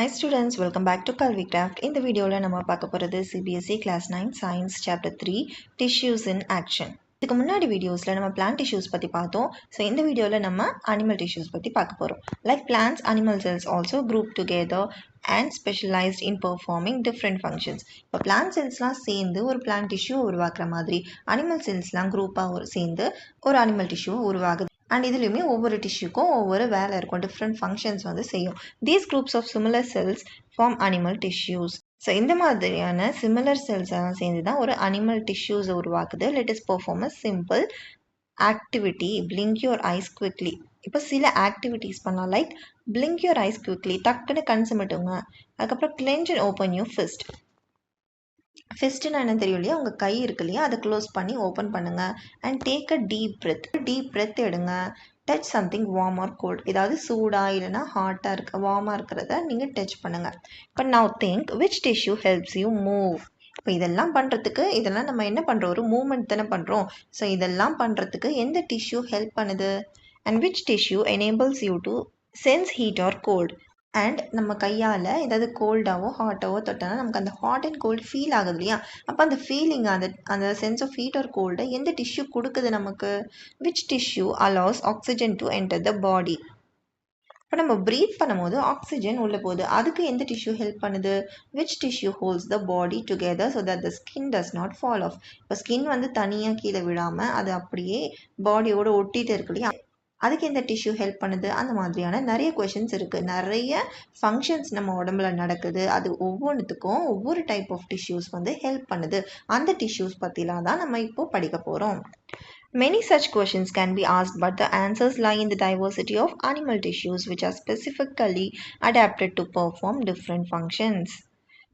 Hi students, welcome back to Kalvicraft. In the video la nama paaka poradhu CBSE class 9 science chapter 3 tissues in action. இதுக்கு முன்னாடி வீடியோஸ்ல நம்ம plant tissues பத்தி பார்த்தோம். So இந்த வீடியோல நம்ம animal tissues பத்தி பார்க்க போறோம். Like plants, animal cells also group together and specialized in performing different functions. இப்போ plant cellsலாம் சேர்ந்து ஒரு plant tissue உருவாக்குற மாதிரி animal cellsலாம் group-ஆ சேர்ந்து ஒரு animal tissue உருவாகுது. அண்ட் இதுலேயுமே ஒவ்வொரு டிஷ்யூக்கும் ஒவ்வொரு வேலை இருக்கும், டிஃப்ரெண்ட் ஃபங்க்ஷன்ஸ் வந்து செய்யும். These groups of similar cells form animal tissues. So இந்த மாதிரியான சிமிலர் செல்ஸ் எல்லாம் சேர்ந்து தான் ஒரு அனிமல் டிஷ்யூஸ் உருவாக்குது. Let is perform a simple activity. Blink your eyes quickly. இப்போ சில ஆக்டிவிட்டீஸ் பண்ணலாம். Like blink your eyes quickly, டக்குன்னு கண் சிமிட்டுங்க. அதுக்கப்புறம் clench and open your fist. ஃபிஸ்ட்னா என்ன தெரியும் இல்லையா, உங்கள் கை இருக்கு இல்லையா, அதை க்ளோஸ் பண்ணி ஓப்பன் பண்ணுங்கள். And take a deep breath எடுங்க. Touch something warm or cold. ஏதாவது சூடாக இல்லைனா ஹாட்டாக வார்மாக இருக்கிறத நீங்கள் டச் பண்ணுங்கள். இப்போ now think which tissue helps you move. இப்போ இதெல்லாம் பண்ணுறதுக்கு, இதெல்லாம் நம்ம என்ன பண்ணுறோம், ஒரு மூவ்மெண்ட் தானே பண்ணுறோம். ஸோ இதெல்லாம் பண்ணுறதுக்கு எந்த டிஷ்யூ ஹெல்ப் பண்ணுது? And which tissue enables you to sense heat or cold. And நம்ம கையால் ஏதாவது கோல்டாவோ ஹாட்டாவோ தொட்டோன்னா நமக்கு அந்த ஹாட் அண்ட் கோல்டு ஃபீல் ஆகுது இல்லையா, அப்போ அந்த ஃபீலிங், அந்த சென்ஸ் ஆஃப் ஹீட் ஆர் கோல்டை எந்த டிஷ்யூ கொடுக்குது நமக்கு? Which tissue allows oxygen to enter the body. இப்போ நம்ம ப்ரீத் பண்ணும்போது ஆக்சிஜன் உள்ளே போகுது, அதுக்கு எந்த டிஷ்யூ ஹெல்ப் பண்ணுது? Which tissue holds the body together so that the skin does not fall off. இப்போ ஸ்கின் வந்து தனியாக கீழே விடாமல் அது அப்படியே பாடியோட ஒட்டிகிட்டு இருக்கு இல்லையா, அதுக்கு எந்த டிஷ்யூ ஹெல்ப் பண்ணுது? அந்த மாதிரியான நிறைய கொஷின்ஸ் இருக்குது. நிறைய ஃபங்க்ஷன்ஸ் நம்ம உடம்புல நடக்குது, அது ஒவ்வொன்றுத்துக்கும் ஒவ்வொரு டைப் ஆஃப் டிஷ்யூஸ் வந்து ஹெல்ப் பண்ணுது. அந்த டிஷ்யூஸ் பற்றிலாம் தான் நம்ம இப்போ படிக்க போகிறோம். Many such questions can be asked, but the answers lie in the diversity of animal tissues which are specifically adapted to perform different functions.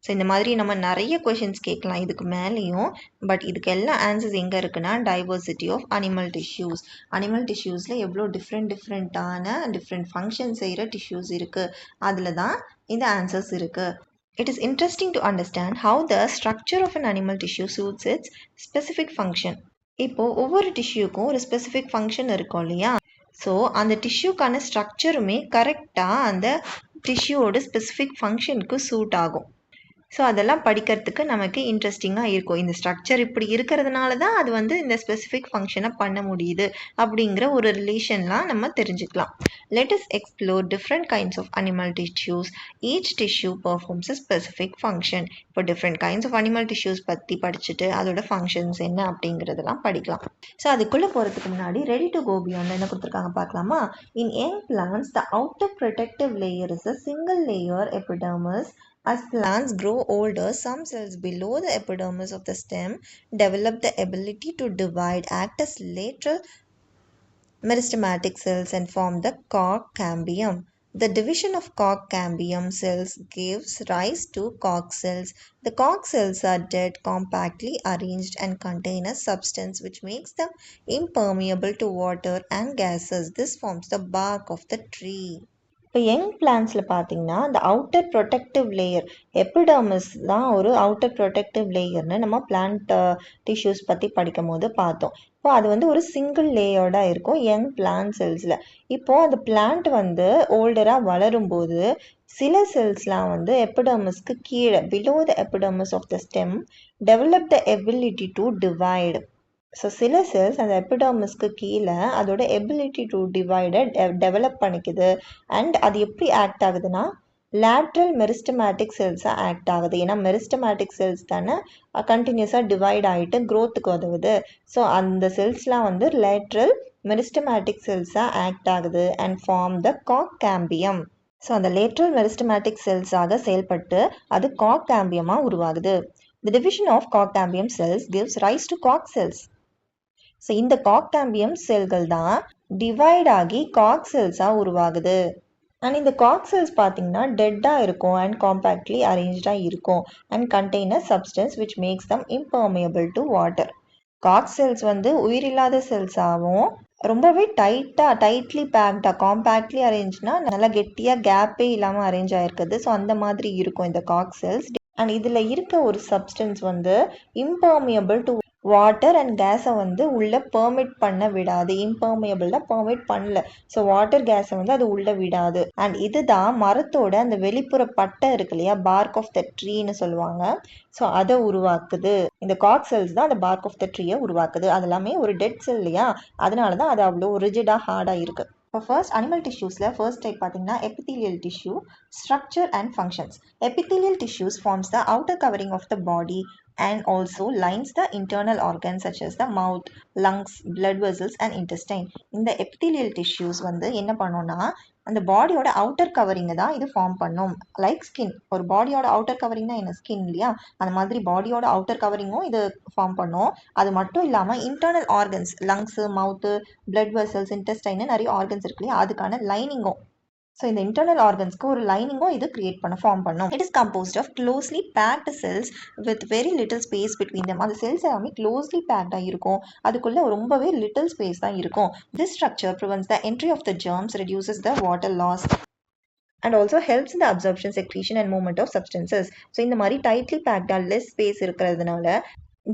So இந்த மாதிரி நம்ம நிறைய கொஷின்ஸ் கேட்கலாம் இதுக்கு மேலேயும். பட் இதுக்கு எல்லா ஆன்சர்ஸ் எங்கே இருக்குன்னா, diversity of animal tissues. Animal டிஷ்யூஸில் எவ்வளோ டிஃப்ரெண்ட் ஃபங்க்ஷன் செய்கிற டிஷ்யூஸ் இருக்குது, அதில் தான் இந்த ஆன்சர்ஸ் இருக்குது. It is interesting to understand how the structure of an animal tissue suits its specific function. இப்போது ஒவ்வொரு டிஷ்யூக்கும் ஒரு ஸ்பெசிஃபிக் ஃபங்க்ஷன் இருக்கும் இல்லையா, ஸோ அந்த டிஷ்யூக்கான ஸ்ட்ரக்சருமே கரெக்டாக அந்த டிஷ்யூவோட ஸ்பெசிஃபிக் ஃபங்க்ஷனுக்கு சூட் ஆகும். ஸோ அதெல்லாம் படிக்கிறதுக்கு நமக்கு இன்ட்ரெஸ்டிங்காக இருக்கும். இந்த ஸ்ட்ரக்சர் இப்படி இருக்கிறதுனால தான் அது வந்து இந்த ஸ்பெசிஃபிக் ஃபங்க்ஷனை பண்ண முடியுது அப்படிங்கிற ஒரு ரிலேஷன்லாம் நம்ம தெரிஞ்சுக்கலாம். Let us explore different kinds of animal tissues. Each tissue performs a specific function. இப்போ different kinds of animal tissues பற்றி படிச்சுட்டு அதோட ஃபங்க்ஷன்ஸ் என்ன அப்படிங்கிறதெல்லாம் படிக்கலாம். ஸோ அதுக்குள்ளே போகிறதுக்கு முன்னாடி ரெடி டு கோ பியாண்ட் என்ன கொடுத்துருக்காங்க பார்க்கலாமா? இன் young plants the outer protective layer is a single layer epidermis. As plants grow older, some cells below the epidermis of the stem develop the ability to divide, act as lateral meristematic cells and form the cork cambium. The division of cork cambium cells gives rise to cork cells. The cork cells are dead, compactly arranged and contain a substance which makes them impermeable to water and gases. This forms the bark of the tree. இப்போ young பிளான்ஸில் பார்த்தீங்கன்னா இந்த outer protective layer, epidermis தான் ஒரு outer protective லேயர்னு நம்ம plant tissues பற்றி படிக்கும் போது பார்த்தோம். இப்போ அது வந்து ஒரு சிங்கிள் லேயர்டாக இருக்கும் யங் பிளான்ட் செல்ஸில். இப்போது அந்த பிளான்ட் வந்து ஓல்டராக வளரும்போது சில செல்ஸ்லாம் வந்து எபிடர்மிஸ்க்கு கீழே, below the epidermis of the stem, develop the ability to divide. So சில செல்ஸ் அந்த எபிடர்மிஸ்க்கு கீழே அதோட எபிலிட்டி டு டிவைடை டெவலப் பண்ணிக்குது. அண்ட் அது எப்படி ஆக்ட் ஆகுதுன்னா, லேட்ரல் மெரிஸ்டமேட்டிக் செல்ஸாக ஆக்ட் ஆகுது. ஏன்னா மெரிஸ்டமேட்டிக் செல்ஸ் தானே கண்டினியூஸாக டிவைட் ஆகிட்டு க்ரோத்துக்கு உதவுது. ஸோ அந்த செல்ஸ்லாம் வந்து லேட்ரல் மெரிஸ்டமேட்டிக் செல்ஸாக ஆக்ட் ஆகுது அண்ட் ஃபார்ம் த காக் கேம்பியம். ஸோ அந்த லேட்ரல் மெரிஸ்டமேட்டிக் செல்ஸாக செயல்பட்டு அது காக் கேம்பியமாக உருவாகுது. The division of cork cambium cells gives rise to cork cells. So இந்த காக் கேம்பியம் செல்கள் தான் டிவைட் ஆகி காக் செல்ஸாக உருவாகுது. அண்ட் இந்த காக் செல்ஸ் பார்த்தீங்கன்னா டெட்டாக இருக்கும் அண்ட் காம்பேக்ட்லி அரேஞ்சாக இருக்கும் and contain a substance which makes them impermeable to water. காக் செல்ஸ் வந்து உயிரில்லாத செல்ஸாகவும் ரொம்பவே டைட்லி பேக்டாக, காம்பேக்ட்லி அரேஞ்ச்னா நல்லா கெட்டியாக கேப்பே இல்லாமல் அரேஞ்ச் ஆகிருக்குது. ஸோ அந்த மாதிரி இருக்கும் இந்த காக் செல்ஸ். அண்ட் இதில் இருக்க ஒரு சப்ஸ்டன்ஸ் வந்து இம்பர்மியபிள் டு வாட்டர் அண்ட் கேஸை வந்து உள்ளே பெர்மிட் பண்ண விடாது. இம்பெர்மியபிள் தான், பெர்மிட் பண்ணல. ஸோ வாட்டர் கேஸை வந்து அது உள்ளே விடாது. அண்ட் இதுதான் மரத்தோட அந்த வெளிப்புற பட்டை இருக்கு இல்லையா, பார்க் ஆஃப் த ட்ரீன்னு சொல்லுவாங்க. ஸோ அதை உருவாக்குது. இந்த காக் செல்ஸ் தான் அந்த பார்க் ஆஃப் த ட்ரீயை உருவாக்குது. அது எல்லாமே ஒரு டெட் செல் இல்லையா, அதனால தான் அது அவ்வளோ ரிஜிடாக ஹார்டாக இருக்குது. இப்போ ஃபர்ஸ்ட் அனிமல் டிஷ்யூஸில் ஃபர்ஸ்ட் டைப் பார்த்தீங்கன்னா epithelial tissue, structure and functions. Epithelial tissues forms the outer covering of the body and also lines the internal organs such as the mouth, lungs, blood vessels and intestine. இந்த epithelial tissues வந்து என்ன பண்ணும்னா அந்த பாடியோட outer கவரிங்கை தான் இது form பண்ணும். Like skin, ஒரு பாடியோட அவுட்டர் கவரிங்னா என்ன, ஸ்கின் இல்லையா, அந்த மாதிரி பாடியோட அவுட்டர் கவரிங்கும் இது ஃபார்ம் பண்ணும். அது மட்டும் இல்லாமல் இன்டர்னல் ஆர்கன்ஸ், லங்ஸு, மவுத்து, பிளட் வெசல்ஸ், இன்டெஸ்டைன்னு நிறைய ஆர்கன்ஸ் இருக்கு இல்லையா, அதுக்கான லைனிங்கும். ஸோ இந்த இன்டர்னல் ஆர்கன்ஸ்க்கு ஒரு லைனிங்கும் இது கிரியேட் பண்ண ஃபார்ம் பண்ணும். It is composed of closely packed cells with very little space between them. அந்த செல்ஸ் எல்லாமே க்ளோஸ்லி பேக்டாக இருக்கும், அதுக்குள்ளே ரொம்பவே லிட்டில் ஸ்பேஸ் தான் இருக்கும். This structure prevents the entry of the germs, reduces the water loss and also helps in the absorption, secretion and movement of substances. So இந்த மாதிரி tightly பேக்டாக லெஸ் ஸ்பேஸ் இருக்கிறதுனால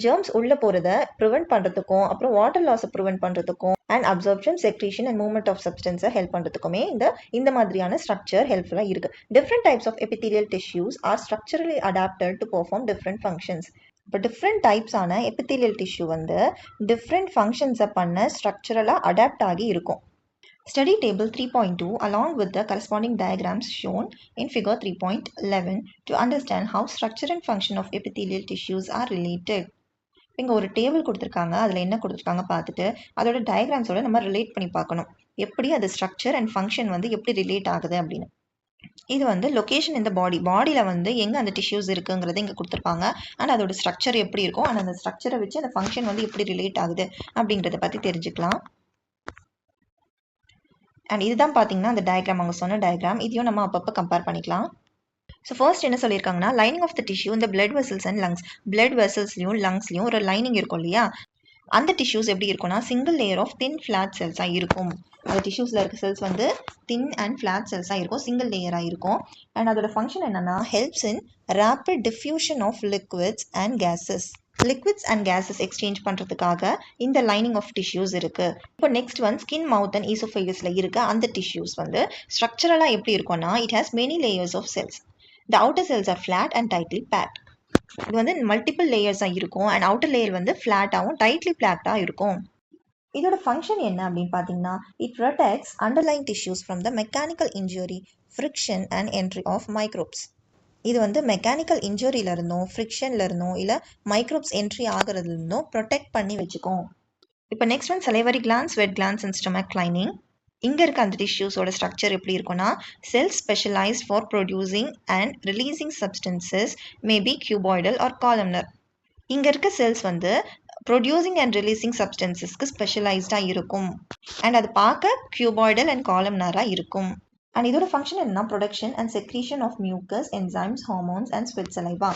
ஜெர்ம்ஸ் உள்ளே போகிறத ப்ரிவெண்ட் பண்ணுறதுக்கும் அப்புறம் வாட்டர் லாஸை ப்ரிவெண்ட் பண்ணுறதுக்கும் and absorption, secretion and movement of சப்ஸ்டன்ஸை ஹெல்ப் பண்ணுறதுக்குமே இந்த மாதிரியான ஸ்ட்ரக்சர் ஹெல்ப்ஃபுல்லாக இருக்குது. Different types of epithelial tissues are structurally adapted to perform different functions. இப்போ டிஃப்ரெண்ட் டைப்ஸான epithelial tissue வந்து டிஃப்ரெண்ட் ஃபங்க்ஷன்ஸை பண்ண ஸ்ட்ரக்சரலாக அடாப்ட் ஆகி இருக்கும். Study table 3.2 along with the corresponding diagrams shown in figure 3.11 to understand how structure and function of epithelial tissues are related. இங்கே ஒரு டேபிள் கொடுத்துருக்காங்க, அதில் என்ன கொடுத்துருக்காங்க பார்த்துட்டு அதோட டயக்ராம்ஸோட நம்ம ரிலேட் பண்ணி பார்க்கணும், எப்படி அது ஸ்ட்ரக்சர் அண்ட் ஃபங்க்ஷன் வந்து எப்படி ரிலேட் ஆகுது அப்படின்னு. இது வந்து லொக்கேஷன் இந்த பாடியில் வந்து எங்கே அந்த டிஷ்யூஸ் இருக்குங்கிறது இங்கே கொடுத்துருப்பாங்க. அண்ட் அதோட ஸ்ட்ரக்சர் எப்படி இருக்கும், அண்ட் அந்த ஸ்ட்ரக்சரை வச்சு அந்த ஃபங்க்ஷன் வந்து எப்படி ரிலேட் ஆகுது அப்படிங்கிறத பற்றி தெரிஞ்சுக்கலாம். அண்ட் இதுதான் பார்த்தீங்கன்னா அந்த டயக்ராம், அவங்க சொன்ன டயக்ராம். இதையும் நம்ம அப்பப்போ கம்பேர் பண்ணிக்கலாம். ஸோ ஃபர்ஸ்ட் என்ன சொல்லியிருக்காங்கன்னா லைனிங் ஆஃப் த டிஷ்யூ இந்த பிளட் வெசல்ஸ் அண்ட் லங்ஸ். பிளட் வெசல்ஸ்லையும் லங்ஸ்லையும் ஒரு லைனிங் இருக்கும் இல்லையா, அந்த டிஷ்யூஸ் எப்படி இருக்கும்னா single layer of thin flat செல்ஸாக இருக்கும். அந்த டிஷ்யூஸில் இருக்க செல்ஸ் வந்து தின் அண்ட் ஃப்ளாட் செல்ஸாக இருக்கும், சிங்கிள் லேயராக இருக்கும். அண்ட் அதோட ஃபங்க்ஷன் என்னென்னா helps in rapid diffusion of liquids and gases. Liquids and gases exchange பண்ணுறதுக்காக இந்த லைனிங் ஆஃப் டிஷ்யூஸ் இருக்குது. இப்போ next one skin, mouth and ஈசோஃபேகஸில் இருக்க அந்த டிஷ்யூஸ் வந்து ஸ்ட்ரக்சரலாக எப்படி இருக்கும்னா it has many layers of cells. The outer cells are flat and tightly packed. இது வந்து மல்டிபிள் லேயர்ஸாக இருக்கும் அண்ட் அவுட்டர் லேயர் வந்து ஃப்ளாட்டாகவும் டைட்லி பேக்டாக இருக்கும். இதோட ஃபங்க்ஷன் என்ன அப்படின்னு பார்த்தீங்கன்னா it protects underlying tissues from the mechanical injury, friction and entry of microbes. இது வந்து மெக்கானிக்கல் இன்ஜுரியில இருந்தும் ஃப்ரிக்ஷன்ல இருந்தும் இல்லை மைக்ரோப்ஸ் என்ட்ரி ஆகிறதுல இருந்தும் ப்ரொடெக்ட் பண்ணி வச்சுக்கோம். இப்போ next one salivary glands, sweat glands and stomach lining. இங்கே இருக்க அந்த டிஷ்யூஸோட ஸ்ட்ரக்சர் எப்படி இருக்குன்னா cells specialised for producing and releasing substances may be cuboidal or columnar. இங்கே இருக்க செல்ஸ் வந்து ப்ரொடியூசிங் அண்ட் ரிலீசிங் சப்ஸ்டன்சஸ்க்கு ஸ்பெஷலைஸ்டாக இருக்கும் அண்ட் அது பார்க்க கியூபாய்டல் அண்ட் காலம்னராக இருக்கும். அண்ட் இதோட ஃபங்க்ஷன் என்னன்னா production and secretion of mucus, enzymes, hormones and sweat saliva.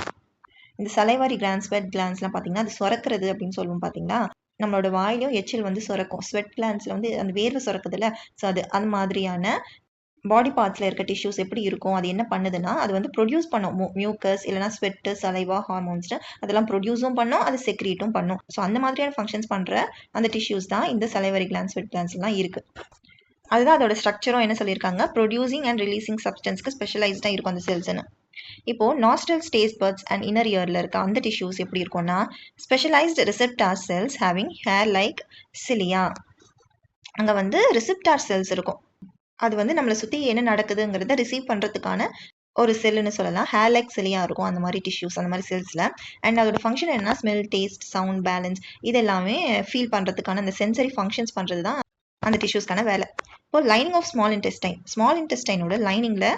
இந்த சலைவரி கிளான்ஸ், ஸ்வெட் கிளான்ஸ்லாம் பார்த்தீங்கன்னா அது சுரக்கிறது அப்படின்னு சொல்லுவோம் பார்த்தீங்களா, நம்மளோட வாயிலையும் எச்சில் வந்து சுரக்கும். ஸ்வெட் கிளான்ஸில் வந்து அந்த வேர்வை சுரக்குதுல்ல, ஸோ அது அந்த மாதிரியான பாடி பார்ட்ஸில் இருக்க டிஷ்யூஸ் எப்படி இருக்கும், அது என்ன பண்ணுதுன்னா அது வந்து ப்ரொடியூஸ் பண்ணும் மியூக்கஸ் இல்லைனா ஸ்வெட்டு, சலைவா, ஹார்மோன்ஸ்ட்டு அதெல்லாம் ப்ரொடியூஸும் பண்ணும், அது செக்ரீட்டும் பண்ணும். ஸோ அந்த மாதிரியான ஃபங்க்ஷன்ஸ் பண்ணுற அந்த டிஷ்யூஸ் தான் இந்த சலைவரி கிளான்ஸ், ஸ்வெட் கிளான்ஸ்லாம் இருக்குது. அதுதான் அதோட ஸ்ட்ரக்சரும் என்ன சொல்லியிருக்காங்க, ப்ரொடியூசிங் அண்ட் ரிலீசிங் சப்ஸ்டன்ஸ்க்கு ஸ்பெஷலைஸ்டாக இருக்கும் அந்த செல்ஸ்னு. இப்போது nostrils, taste buds and inner இயரில் இருக்க அந்த டிஷ்யூஸ் எப்படி இருக்கும்னா specialised receptor cells having hair like cilia. அங்கே வந்து ரிசெப்டார் செல்ஸ் இருக்கும், அது வந்து நம்மளை சுற்றி என்ன நடக்குதுங்கிறத ரிசீவ் பண்ணுறதுக்கான ஒரு செல்லுன்னு சொல்லலாம். ஹேர் லைக் சிலியா இருக்கும் அந்த மாதிரி டிஷ்யூஸ், அந்த மாதிரி செல்ஸில். அண்ட் அதோட ஃபங்க்ஷன் என்னன்னா ஸ்மெல், டேஸ்ட், சவுண்ட், பேலன்ஸ் இது எல்லாமே ஃபீல் பண்ணுறதுக்கான அந்த சென்சரி ஃபங்க்ஷன்ஸ் பண்ணுறது தான் அந்த டிஷ்யூஸ்க்கான வேலை. இப்போ lining of small intestine. Small இன்டெஸ்டைனோட லைனிங்கில்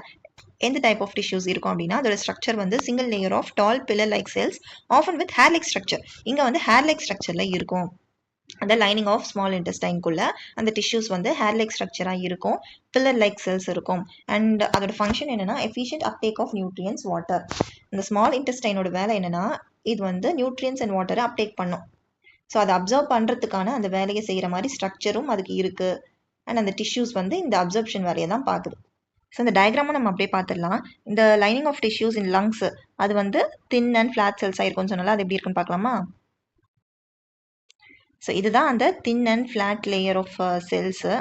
எந்த டைப் ஆஃப் டிஷ்யூஸ் இருக்கும் அப்படின்னா அதோட ஸ்ட்ரக்சர் வந்து single layer of tall pillar like cells often with hair like structure. இங்கே வந்து ஹேர் லைக் ஸ்ட்ரக்சரில் இருக்கும். அந்த லைனிங் ஆஃப் ஸ்மால் இன்டெஸ்டைன்குள்ளே அந்த டிஷ்யூஸ் வந்து ஹேர் லைக் ஸ்ட்ரக்சராக இருக்கும், பில்லர் லைக் செல்ஸ் இருக்கும். அண்ட் அதோட ஃபங்க்ஷன் என்னென்னா efficient uptake of nutrients, water. இந்த ஸ்மால் இன்டெஸ்டைனோட வேலை என்னென்னா இது வந்து நியூட்ரியன்ஸ் அண்ட் வாட்டரை அப்டேக் பண்ணும். ஸோ அதை அப்சர்வ் பண்ணுறதுக்கான அந்த வேலையை செய்கிற மாதிரி ஸ்ட்ரக்சரும் அதுக்கு இருக்குது. அண்ட் அந்த டிஷ்யூஸ் வந்து இந்த அப்சர்ப்ஷன் வேலையை தான் பார்க்குது. ஸோ இந்த டயக்ராமை நம்ம அப்படியே பார்த்துடலாம். இந்த lining of tissues in lungs அது வந்து தின் அண்ட் ஃப்ளாட் செல்ஸாக இருக்கும்னு சொன்னால அது எப்படி இருக்குன்னு பார்க்கலாமா. ஸோ இதுதான் அந்த thin and flat layer of cells.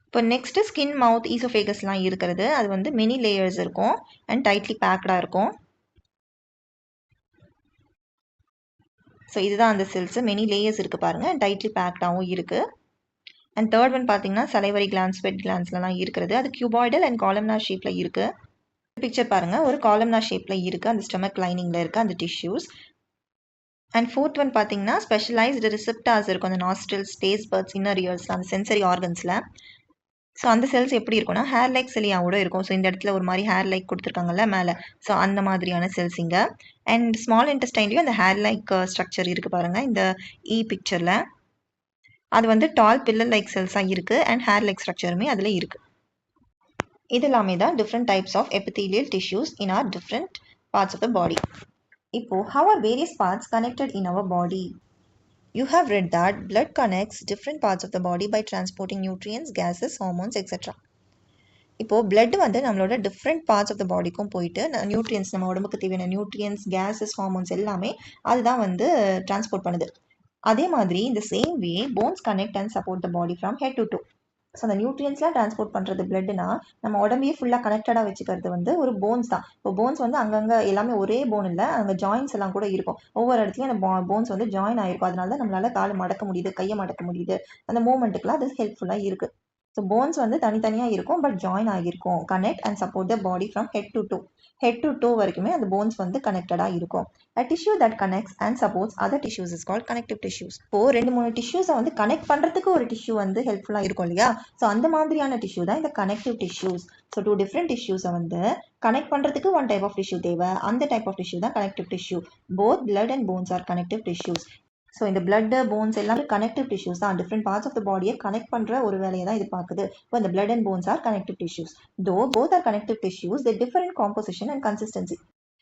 இப்போ நெக்ஸ்ட்டு ஸ்கின், மவுத், ஈசோஃபேகஸ்லாம் இருக்கிறது. அது வந்து மெனி லேயர்ஸ் இருக்கும் அண்ட் டைட்லி பேக்டாக இருக்கும். ஸோ இதுதான் அந்த செல்ஸு. மெனி லேயர்ஸ் இருக்குது பாருங்கள், அண்ட் டைட்லி பேக்டாகவும் இருக்குது. அண்ட் தேர்ட் ஒன் பார்த்தீங்கன்னா சலைவரி கிளான்ஸ், ஸ்வெட் கிளான்ஸ்லாம் இருக்கிறது. அது கியூபாய்டல் அண்ட் காலம்னார் ஷேப்பில் இருக்குது. பிக்சர் பாருங்கள், ஒரு காலம்னார் ஷேப்பில் இருக்குது. அந்த ஸ்டொமக் லைனிங்கில் இருக்குது அந்த டிஷ்யூஸ். அண்ட் ஃபோர்த் ஒன் பார்த்தீங்கன்னா ஸ்பெஷலைஸ்டு ரிசெப்டார்ஸ் இருக்கும் அந்த nostrils, taste birds, inner years, அந்த சென்சரி ஆர்கன்ஸில். ஸோ அந்த செல்ஸ் எப்படி இருக்கும்னா ஹேர் லைக் செல்லியாவோட இருக்கும். ஸோ இந்த இடத்துல ஒரு மாதிரி ஹேர் லைக் கொடுத்துருக்காங்கல்ல மேலே, ஸோ அந்த மாதிரியான செல்ஸ் இங்கே. அண்ட் ஸ்மால் இன்டெஸ்டைன்லேயும் அந்த ஹேர் லைக் ஸ்ட்ரக்சர் இருக்குது பாருங்கள் இந்த பிக்சரில். அது வந்து டால் பில்லர் லைக் செல்ஸாக இருக்குது அண்ட் ஹேர் லைக் ஸ்ட்ரக்சருமே அதில் இருக்குது. இது எல்லாமே தான் different types of epithelial tissues in are different parts of the body. இப்போது how are various parts connected in our body? You have read that blood connects different parts of the body by transporting nutrients, gases, hormones, etc. இப்போது blood வந்து நம்மளோட different parts of த பாடிக்கும் போயிட்டு nutrients, நம்ம உடம்புக்கு தேவையான nutrients, gases, hormones எல்லாமே அதுதான் வந்து டிரான்ஸ்போர்ட் பண்ணுது. அதே மாதிரி இந்த same way bones connect and support the body from head to toe. So அந்த நியூட்ரியன்ஸ்லாம் டிரான்ஸ்போர்ட் பண்ணுறது பிளட்னா, நம்ம உடம்பையே ஃபுல்லாக கனெக்டடாக வச்சுக்கிறது வந்து ஒரு போன்ஸ் தான். இப்போ போன்ஸ் வந்து அங்கங்கே எல்லாமே ஒரே போன் இல்லை, அங்கே ஜாயின்ஸ் எல்லாம் கூட இருக்கும். ஒவ்வொரு இடத்துலையும் அந்த போன்ஸ் வந்து ஜாயின் ஆகிருக்கும். அதனால தான் நம்மளால் காலை மடக்க முடியுது, கையை மடக்க முடியுது. அந்த மூமெண்ட்டுக்குலாம் அது ஹெல்ப்ஃபுல்லாக இருக்குது. ஸோ போன்ஸ் வந்து தனித்தனியாக இருக்கும், பட் ஜாயின் ஆகியிருக்கும். Connect and support the body from head to to. Head to to வரைக்குமே அந்த போன்ஸ் வந்து கனெக்டடாக இருக்கும். A tissue that connects and supports other tissues is called connective tissues. இப்போ 2-3 டிஷ்யூஸை வந்து கனெக்ட் பண்ணுறதுக்கு ஒரு டிஷ்யூ வந்து ஹெல்ப்ஃபுல்லாக இருக்கும் இல்லையா? ஸோ அந்த மாதிரியான டிஷ்யூ தான் இந்த கனெக்டிவ் டிஷ்யூஸ். ஸோ 2 டிஃப்ரெண்ட் டிஷ்யூஸை வந்து கனெக்ட் பண்ணுறதுக்கு 1 டைப் ஆஃப் டிஷ்யூ தேவை. அந்த டைப் ஆஃப் டிஷ்யூ தான் connective tissue. Both blood and bones are connective tissues. So இந்த பிளட், போன்ஸ் எல்லாமே கனெக்டிவ் டிஷ்யூஸ் தான். டிஃப்ரெண்ட் பார்ட்ஸ் ஆஃப் த பாடியை கனெக்ட் பண்ணுற ஒரு வேலையை தான் இது பார்க்குது. இப்போ இந்த blood and bones are connective tissues. Though both are connective tissues, the different composition and consistency.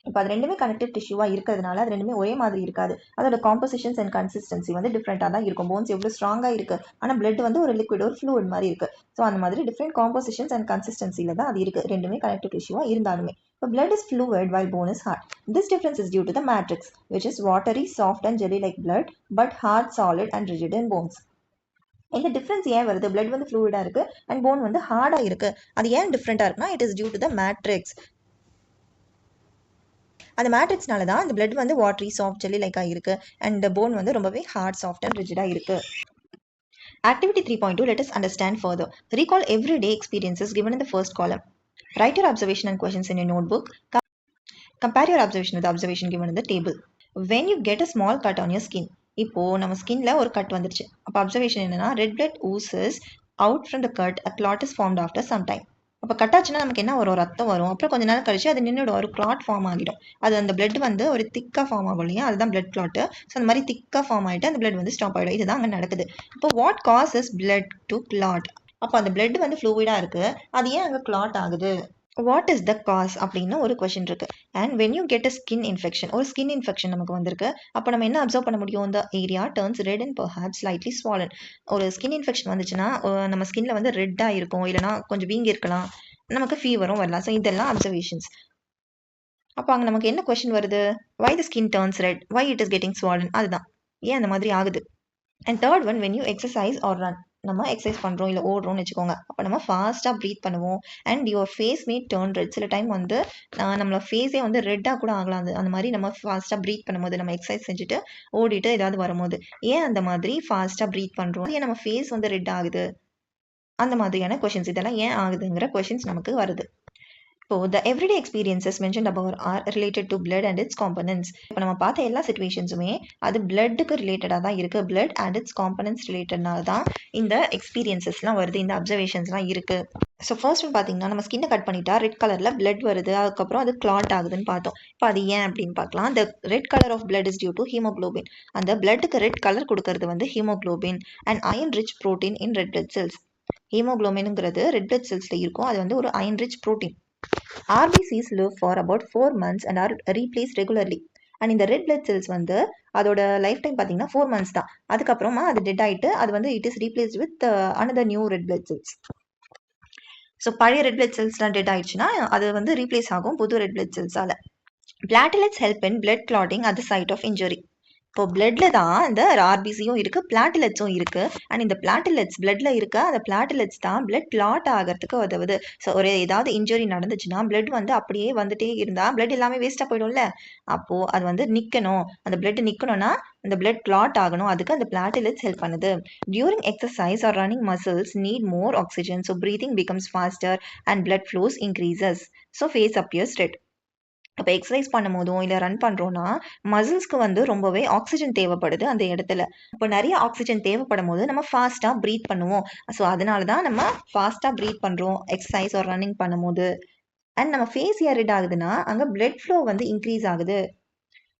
இப்போ அது ரெண்டுமே கனெக்டிவ் டிஷ்யூவாக இருக்கிறதுனால அது ரெண்டுமே ஒரே மாதிரி இருக்காது. அதோட காம்போசிஷன்ஸ் அண்ட் கன்சிஸ்டன்சி வந்து டிஃப்ரெண்ட்டாக தான் இருக்கும். போன்ஸ் எவ்வளோ ஸ்ட்ராங்காக இருக்குது, ஆனால் பிளட் வந்து ஒரு லிக்விட், ஒரு ஃப்ளூயிட் மாதிரி இருக்குது. ஸோ அந்த மாதிரி டிஃப்ரெண்ட் காம்போசிஷன்ஸ் அண்ட் கன்சிஸ்டன்சியில் தான் அது இருக்குது. ரெண்டுமே கனெக்டிவ் டிஷ்யூவாக இருந்தாலுமே. இப்போ blood is fluid while bone is hard. This difference is due to the matrix, which is watery, soft and jelly-like blood, but hard, solid and rigid in bones. இந்த difference ஏன் வருது? பிளட் வந்து ஃப்ளூயிடாக இருக்குது and phone வந்து ஹார்டாக இருக்குது. அது ஏன் டிஃப்ரெண்ட்டாக இருக்குன்னா, it is due to the matrix. அந்த மேட்ரிக்ஸ்னால தான் அந்த பிளட் வந்து வாட்டரி, சாஃப்ட், ஜெல்லி லைக்காக இருக்குது அண்ட் போன் வந்து ரொம்பவே ஹார்ட், சாஃப்ட் அண்ட் ரிஜிடாக இருக்குது. Activity 3.2, let us understand further. Recall everyday experiences given in the first column. Write your observation and questions in your notebook. Compare your observation with the observation given in the table. When you get a small cut on your skin, இப்போது நம்ம ஸ்கின்ல ஒரு cut வந்துருச்சு. அப்போ observation என்னன்னா, red blood oozes out from the cut, a clot is formed after some time. அப்போ cut ஆச்சுன்னா நமக்கு என்ன வரும்? ரத்தம் வரும். அப்புறம் கொஞ்ச நேரம் கழிச்சு அது நின்றுடும், ஒரு கிளாட் ஃபார்ம் ஆகிடும். அது அந்த பிளட் வந்து ஒரு திக்காக ஃபார்ம் ஆகும் இல்லையா, அதுதான் பிளட் கிளாட்டு. ஸோ அந்த மாதிரி திக்காக ஃபார்ம் ஆகிட்டு அந்த பிளட் வந்து ஸ்டாப் ஆகிடும். இதுதான் அங்கே நடக்குது. இப்போ what causes blood to clot? அப்போ அந்த பிளட் வந்து ஃப்ளூயிடாக இருக்குது, அது ஏன் அங்கே கிளாட் ஆகுது? வாட் இஸ் த காஸ் அப்படின்னு ஒரு கொஷின் இருக்குது. And when you get a skin infection, ஒரு ஸ்கின் இன்ஃபெக்ஷன் நமக்கு வந்திருக்கு. அப்போ நம்ம என்ன அப்சர்வ் பண்ண முடியும்? இந்த area turns red and perhaps slightly swollen. ஒரு ஸ்கின் இன்ஃபெக்ஷன் வந்துச்சுன்னா நம்ம ஸ்கின்ல வந்து ரெட்டாக இருக்கும், இல்லைனா கொஞ்சம் வீங்கி இருக்கலாம், நமக்கு ஃபீவரும் வரலாம். ஸோ இதெல்லாம் அப்சர்வேஷன்ஸ். அப்போ அங்கே நமக்கு என்ன கொஷின் வருது? Why the skin turns red, why it is getting swollen, அதுதான் ஏன் அந்த மாதிரி ஆகுது. And third one, when you exercise or run, நம்ம எக்ஸசைஸ் பண்ணுறோம் இல்லை ஓடுறோம்னு வச்சுக்கோங்க. அப்போ நம்ம ஃபாஸ்ட்டாக ப்ரீத் பண்ணுவோம் and your face may turn red. சில டைம் வந்து நம்மளோட ஃபேஸே வந்து ரெட்டாக கூட ஆகலாம். அந்த மாதிரி நம்ம ஃபாஸ்ட்டாக ப்ரீத் பண்ணும்போது, நம்ம எக்ஸசைஸ் செஞ்சுட்டு ஓடிட்டு ஏதாவது வரும்போது ஏன் அந்த மாதிரி ஃபாஸ்ட்டாக ப்ரீத் பண்ணுறோம், ஏன் நம்ம ஃபேஸ் வந்து ரெட் ஆகுது, அந்த மாதிரியான கொஷின்ஸ். இதெல்லாம் ஏன் ஆகுதுங்கிற கொஷின்ஸ் நமக்கு வருது. இப்போ the everyday experiences mentioned above are related to blood and its components. இப்போ நம்ம பார்த்த எல்லா சிச்சுவேஷன்ஸுமே அது பிளட்டுக்கு ரிலேட்டடாக தான் இருக்குது. பிளட் அண்ட் இட்ஸ் காம்பனன்ட்ஸ் ரிலேட்டட்னால தான் இந்த எக்ஸ்பீரியன்சஸ்லாம் வருது, இந்த அப்சர்வேஷன்ஸ்லாம் இருக்குது. ஸோ ஃபர்ஸ்ட் ஒன் பார்த்தீங்கன்னா, நம்ம ஸ்கின்னை கட் பண்ணிட்டா ரெட் கலரில் பிளட் வருது, அதுக்கப்புறம் அது கிளாட் ஆகுதுன்னு பார்த்தோம். இப்போ அது ஏன் அப்படின்னு பார்க்கலாம். the red colour of blood is due to haemoglobin. அந்த பிளட்டுக்கு ரெட் கலர் கொடுக்கறது வந்து haemoglobin and iron rich protein in red blood cells. ஹீமோக்ளோபின்ங்கிறது ரெட் பிளட் செல்ஸில் இருக்கும், அது வந்து ஒரு iron rich protein. RBCs live for about 4 months and are replaced regularly. And இந்த ரெட் பிளட் செல்ஸ் வந்து அதோட லைஃப் டைம் பார்த்தீங்கன்னா 4 months தான். அதுக்கப்புறமா அது டெட் ஆகிட்டு அது வந்து it is replaced with another new red blood cells. So பழைய ரெட் பிளட் செல்ஸ்லாம் டெட் ஆயிடுச்சுன்னா அது வந்து ரீப்ளேஸ் ஆகும் புது ரெட் பிளட் செல்ஸால். Platelets help in blood clotting at the site of injury. இப்போ பிளட்ல தான் இந்த ஆர்பிசியும் இருக்கு, பிளாட்டிலெட்ஸும் இருக்கு. அண்ட் இந்த பிளாட்டிலெட்ஸ் பிளட்ல இருக்க அந்த பிளாட்டிலெட்ஸ் தான் பிளட் கிளாட் ஆகிறதுக்கு உதவுது. ஸோ ஒரு ஏதாவது இன்ஜுரி நடந்துச்சுன்னா பிளட் வந்து அப்படியே வந்துட்டே இருந்தா பிளட் எல்லாமே வேஸ்டா போயிடும்ல. அப்போ அது வந்து நிக்கணும். அந்த பிளட் நிக்கணும்னா அந்த பிளட் கிளாட் ஆகணும். அதுக்கு அந்த பிளாட்டிலெட்ஸ் ஹெல்ப் பண்ணுது. During exercise or running muscles need more oxygen. So breathing becomes faster and blood flows increases. So face appears red. இப்போ எக்ஸசைஸ் பண்ணும்போதும் இல்லை ரன் பண்ணுறோன்னா மசில்ஸ்க்கு வந்து ரொம்பவே ஆக்சிஜன் தேவைப்படுது அந்த இடத்துல. இப்போ நிறைய ஆக்சிஜன் தேவைப்படும் போது நம்ம ஃபாஸ்ட்டாக ப்ரீத் பண்ணுவோம். ஸோ அதனால தான் நம்ம ஃபாஸ்ட்டாக ப்ரீத் பண்ணுறோம் எக்ஸசைஸ் ஒரு ரன்னிங் பண்ணும்போது. அண்ட் நம்ம ஃபேஸ் ஏர் ரெட் ஆகுதுன்னா அங்கே பிளட் ஃப்ளோ வந்து இன்க்ரீஸ் ஆகுது.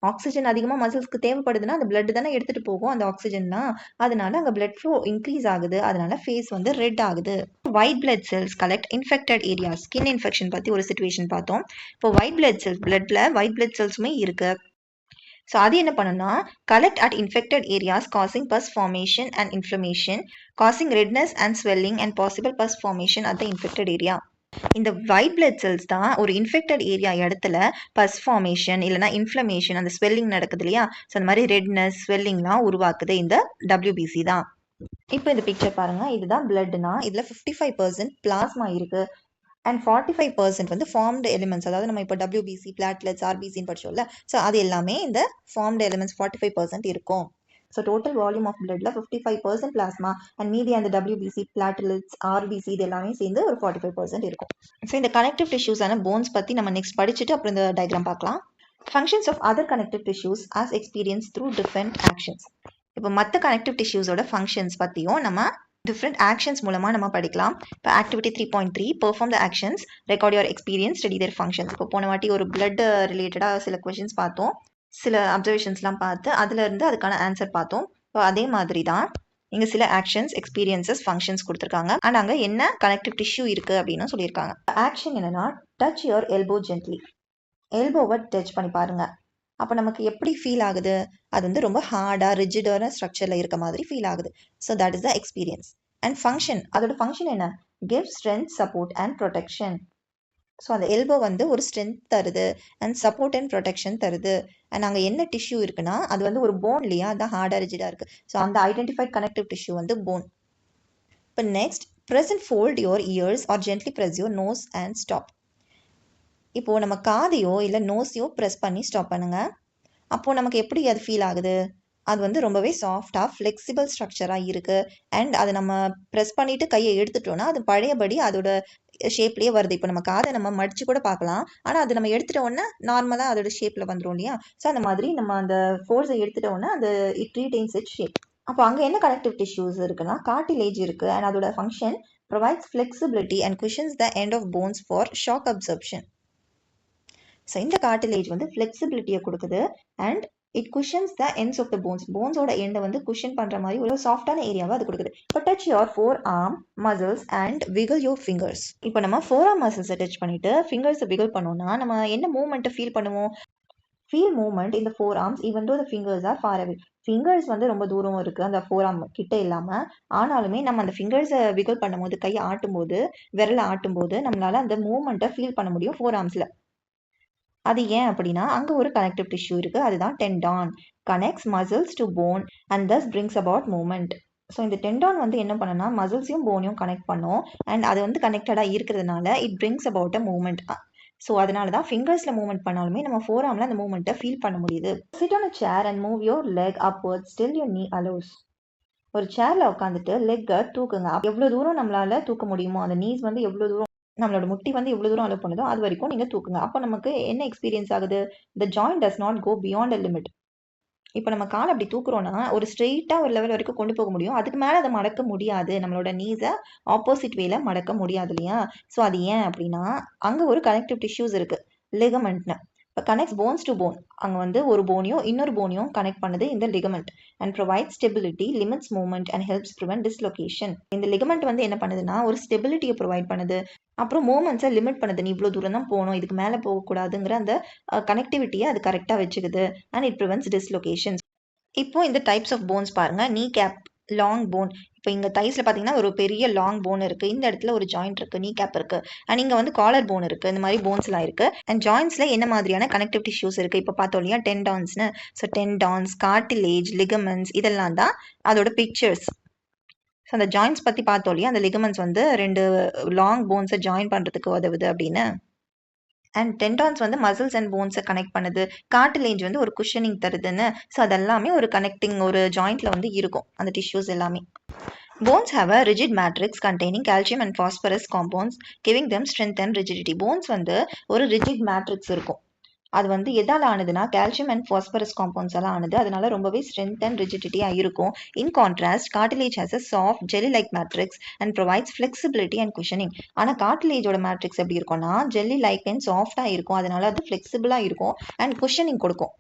ஆக்சிஜன் அதிகமாக மசில்ஸ்க்கு தேவைப்படுதுன்னா அந்த பிளட் தானே எடுத்துகிட்டு போகும் அந்த ஆக்சிஜன்னா. அதனால அங்கே பிளட் ஃப்ளோ இன்க்ரீஸ் ஆகுது. அதனால ஃபேஸ் வந்து ரெட் ஆகுது. White blood cells collect infected area. Skin infection பற்றி ஒரு சுச்சுவேஷன் பார்த்தோம். இப்போ ஒயிட் பிளட் செல்ஸ் பிளட்ல ஒயிட் பிளட் செல்ஸுமே இருக்கு. ஸோ அது என்ன பண்ணுன்னா collect at infected areas causing pus formation and inflammation, causing redness and swelling and possible pus formation at the infected area. இந்த ஒயிட் பிளட் செல்ஸ் தான் ஒரு இன்ஃபெக்டட் ஏரியா இடத்துல பஸ் ஃபார்மேஷன் இல்லைனா இன்ஃப்ளமேஷன் அந்த ஸ்வெல்லிங் நடக்குது இல்லையா. ஸோ அந்த மாதிரி ரெட்னஸ் ஸ்வெல்லிங்லாம் உருவாக்குது இந்த டபிள்யூபிசி தான். இப்போ இந்த பிக்சர் பாருங்க, இதுதான் பிளட்னா இதில் 55% பிளாஸ்மா இருக்கு அண்ட் 45% வந்து ஃபார்ம்டு எலிமெண்ட்ஸ். அதாவது நம்ம இப்போ டபிள்யூபிசி பிளாட்லெட்ஸ் ஆர்பிசின்னு படிச்சோம்ல. ஸோ அது எல்லாமே இந்த ஃபார்ம்டு எலிமெண்ட்ஸ் 45% இருக்கும். ஸோ டோட்டல் வால்யூம் ஆஃப் பிளட்ல 55% பிளாஸ்மா அண்ட் மீதி அந்த டபிள்யூபிசி பிளாட்டிலெட்ஸ் ஆர்பிசி இது எல்லாமே சேர்ந்து ஒரு 45% இருக்கும். ஸோ இந்த கனெக்டிவ் டிஷ்யூஸான போன்ஸ் பற்றி நம்ம நெக்ஸ்ட் படிச்சுட்டு அப்புறம் இந்த டயக்ராம் பார்க்கலாம். Functions of other connective tissues as experience through different actions. இப்போ மற்ற கனெக்டிவ் டிஷ்யூஸோட ஃபங்க்ஷன்ஸ் பற்றியும் நம்ம டிஃப்ரெண்ட் ஆக்ஷன்ஸ் மூலமாக நம்ம படிக்கலாம். இப்போ activity 3.3 perform the actions, record your experience, study their functions. இப்போ போன வாட்டி ஒரு பிளட் ரிலேட்டடாக சில கொஷின்ஸ் பார்த்தோம், சில அப்சர்வேஷன்ஸ்லாம் பார்த்து அதுலேருந்து அதுக்கான ஆன்சர் பார்த்தோம். இப்போ அதே மாதிரி தான் இங்கே சில ஆக்ஷன்ஸ் எக்ஸ்பீரியன்சஸ் ஃபங்க்ஷன்ஸ் கொடுத்துருக்காங்க. அண்ட் அங்கே என்ன கனெக்டிவ் டிஷ்யூ இருக்குது அப்படின்னு சொல்லியிருக்காங்க. ஆக்ஷன் என்னன்னா டச் யுவர் எல்போ ஜென்ட்லி. எல்போவை டச் பண்ணி பாருங்க. அப்போ நமக்கு எப்படி ஃபீல் ஆகுது? அது வந்து ரொம்ப ஹார்டாக ரிஜிடான ஸ்ட்ரக்சரில் இருக்க மாதிரி ஃபீல் ஆகுது. So that is the experience. And function, அதோட ஃபங்க்ஷன் என்ன? Give strength, support and protection. So அந்த எல்போ வந்து ஒரு ஸ்ட்ரென்த் தருது அண்ட் சப்போர்ட் அண்ட் ப்ரொடெக்ஷன் தருது. அண்ட் அங்கே என்ன டிஷ்யூ இருக்குன்னா அது வந்து ஒரு போன் இல்லையா, அதுதான் ஹார்டாக ரிஜிடாக இருக்குது. ஸோ அந்த ஐடென்டிஃபைட் கனெக்டிவ் டிஷ்யூ வந்து போன். இப்போ next press and fold your ears or gently press your nose and stop. இப்போது நம்ம காதையோ இல்லை நோஸையோ ப்ரெஸ் பண்ணி ஸ்டாப் பண்ணுங்கள். அப்போது நமக்கு எப்படி அது ஃபீல் ஆகுது? அது வந்து ரொம்பவே சாஃப்டாக ஃப்ளெக்சிபிள் ஸ்ட்ரக்சராக இருக்குது. அண்ட் அதை நம்ம ப்ரெஸ் பண்ணிவிட்டு கையை எடுத்துட்டோன்னா அது பழையபடி அதோட ஷேப்லேயே வருது. இப்போ நம்ம காதை நம்ம மடித்து கூட பார்க்கலாம், ஆனால் அது நம்ம எடுத்துட்டோன்னா நார்மலாக அதோட ஷேப்பில் வந்துடும் இல்லையா. ஸோ அந்த மாதிரி நம்ம அந்த ஃபோர்ஸை எடுத்துட்டோன்னா அந்த இட் ரீடைன்ஸ் இட் ஷேப். அப்போ அங்கே என்ன கனெக்டிவ் டிஷ்யூஸ் இருக்குன்னா கார்டிலேஜ் இருக்குது அண்ட் அதோட function provides flexibility and cushions the end of bones for shock absorption. So இந்த கார்டிலேஜ் வந்து ஃப்ளெக்சிபிலிட்டியை கொடுக்குது and it cushions the ends of the bones. போன்ஸோட எண்டை வந்து குஷன் பண்ணுற மாதிரி ஒரு சாஃப்டான ஏரியாவை அது கொடுக்குது. இப்போ touch your 4 arm muscles and wiggle your fingers. இப்போ நம்ம 4 arm மசில்ஸை டச் பண்ணிட்டு ஃபிங்கர்ஸை விகல் பண்ணோம்னா நம்ம என்ன மூவ்மெண்ட்டை ஃபீல் பண்ணுவோம்? ஃபீல் மூவ்மெண்ட் இந்த 4 arms even though the fingers are far away. Fingers வந்து ரொம்ப தூரம் இருக்குது அந்த 4 arm கிட்ட இல்லாமல், ஆனாலுமே நம்ம அந்த ஃபிங்கர்ஸை விகல் பண்ணும்போது கையை ஆட்டும்போது விரலை ஆட்டும்போது நம்மளால அந்த மூவ்மெண்ட்டை ஃபீல் பண்ண முடியும் 4 armஸில். அது ஏன் அப்படின்னா அங்கே ஒரு கனெக்டிவ் டிஷ்யூ இருக்குது, அதுதான் tendon. Connects muscles to bone and thus brings about movement. So இந்த டெண்டான் வந்து என்ன பண்ணுன்னா மசில்ஸையும் போனையும் கனெக்ட் பண்ணும் அண்ட் அது வந்து கனெக்டடாக இருக்கிறதுனால it brings about a movement. So அதனால தான் ஃபிங்கர்ஸில் மூவ்மெண்ட் பண்ணாலுமே நம்ம 4 armல அந்த மூவ்மெண்ட்டை ஃபீல் பண்ண முடியுது. Sit on a chair and move your leg upwards till your knee allows. ஒரு சேரில் உட்காந்துட்டு லெக்கை தூக்குங்க. எவ்வளோ தூரம் நம்மளால தூக்க முடியுமோ, அந்த நீஸ் வந்து எவ்வளோ தூரம் நம்மளோட முட்டி வந்து எவ்வளோ தூரம் அலோவ் பண்ணுதோ அது வரைக்கும் நீங்கள் தூக்குங்க. அப்போ நமக்கு என்ன எக்ஸ்பீரியன்ஸ் ஆகுது? The joint does not go beyond a limit. இப்போ நம்ம கால் அப்படி தூக்குறோன்னா ஒரு ஸ்ட்ரெயிட்டாக ஒரு லெவல் வரைக்கும் கொண்டு போக முடியும், அதுக்கு மேலே அதை மடக்க முடியாது. நம்மளோட நீஸை ஆப்போசிட் வேல மடக்க முடியாது இல்லையா. ஸோ அது ஏன் அப்படின்னா அங்கே ஒரு கனெக்டிவ் டிஷ்யூஸ் இருக்குது, லிகமெண்ட்னு. இப்போ கனெக்ட்ஸ் போன்ஸ் டு போன். அங்கே வந்து ஒரு போனையும் இன்னொரு போனையும் கனெக்ட் பண்ணுது இந்த ligament and provide stability, limits movement and helps prevent dislocation. இந்த லிகமெண்ட் வந்து என்ன பண்ணுதுன்னா ஒரு ஸ்டெபிலிட்டியை ப்ரொவைட் பண்ணுது, அப்புறம் மூமெண்ட்ஸை லிமிட் பண்ணுது. நீ இவ்வளோ தூரம் தான் போகணும், இதுக்கு மேலே போகக்கூடாதுங்கிற அந்த கனெக்டிவிட்டியை அது கரெக்டாக வச்சுக்குது அண்ட் இட் ப்ரிவென்ட்ஸ் டிஸ்லொகேஷன்ஸ். இப்போ இந்த டைப்ஸ் ஆஃப் போன்ஸ் பாருங்க. நீ கேப், லாங் போன். இப்போ இப்போ இங்கே தைஸில் பார்த்தீங்கன்னா ஒரு பெரிய லாங் போன் இருக்குது, இந்த இடத்துல ஒரு ஜாயிண்ட் இருக்குது, நீ கேப் இருக்குது, அண்ட் இங்கே வந்து காலர் போன் இருக்குது, இந்த மாதிரி போன்ஸ்லாம் இருக்குது. அண்ட் ஜாயின்ஸில் என்ன மாதிரியான கனெக்டிவ் டிஷ்யூஸ் இருக்குது இப்போ பார்த்தோம் இல்லையா, டென்டான்ஸ்னு. ஸோ டென்டான்ஸ், கார்டிலேஜ், லிகமெண்ட்ஸ் இதெல்லாம் தான் அதோட பிக்சர்ஸ். ஸோ அந்த ஜாயின்ஸ் பற்றி பார்த்தோம் இல்லையா, அந்த லிகமெண்ட்ஸ் வந்து 2 லாங் போன்ஸை ஜாயின் பண்ணுறதுக்கு உதவுது அப்படின்னு. அண்ட் டென்டான்ஸ் வந்து மசில்ஸ் அண்ட் போன்ஸை கனெக்ட் பண்ணுது, கார்டிலேஜ் வந்து ஒரு குஷனிங் தருதுன்னு. ஸோ அதெல்லாமே ஒரு கனெக்டிங் ஒரு ஜாயிண்ட்ல வந்து இருக்கும் அந்த டிஷ்யூஸ் எல்லாமே. Bones have a rigid matrix containing calcium and phosphorus compounds, giving them strength and rigidity. Bones வந்து ஒரு rigid matrix இருக்கும். அது வந்து எதால ஆனதுன்னா கால்சியம் அண்ட் பாஸ்பரஸ் காம்பவுண்ட்ஸ் எல்லாம் ஆனது, அதனால ரொம்பவே ஸ்ட்ரென்த் அண்ட் ரிஜிடிட்டியா இருக்கும். இன் contrast cartilage has a soft jelly like matrix and provides flexibility and cushioning. ஆனால் கார்டிலேஜோட மேட்ரிக்ஸ் எப்படி இருக்கும்னா ஜெல்லி லைக் அண்ட் சாஃப்டா இருக்கும், அதனால அது ஃபிளெக்சிபிளா இருக்கும் அண்ட் குஷனிங் கொடுக்கும்.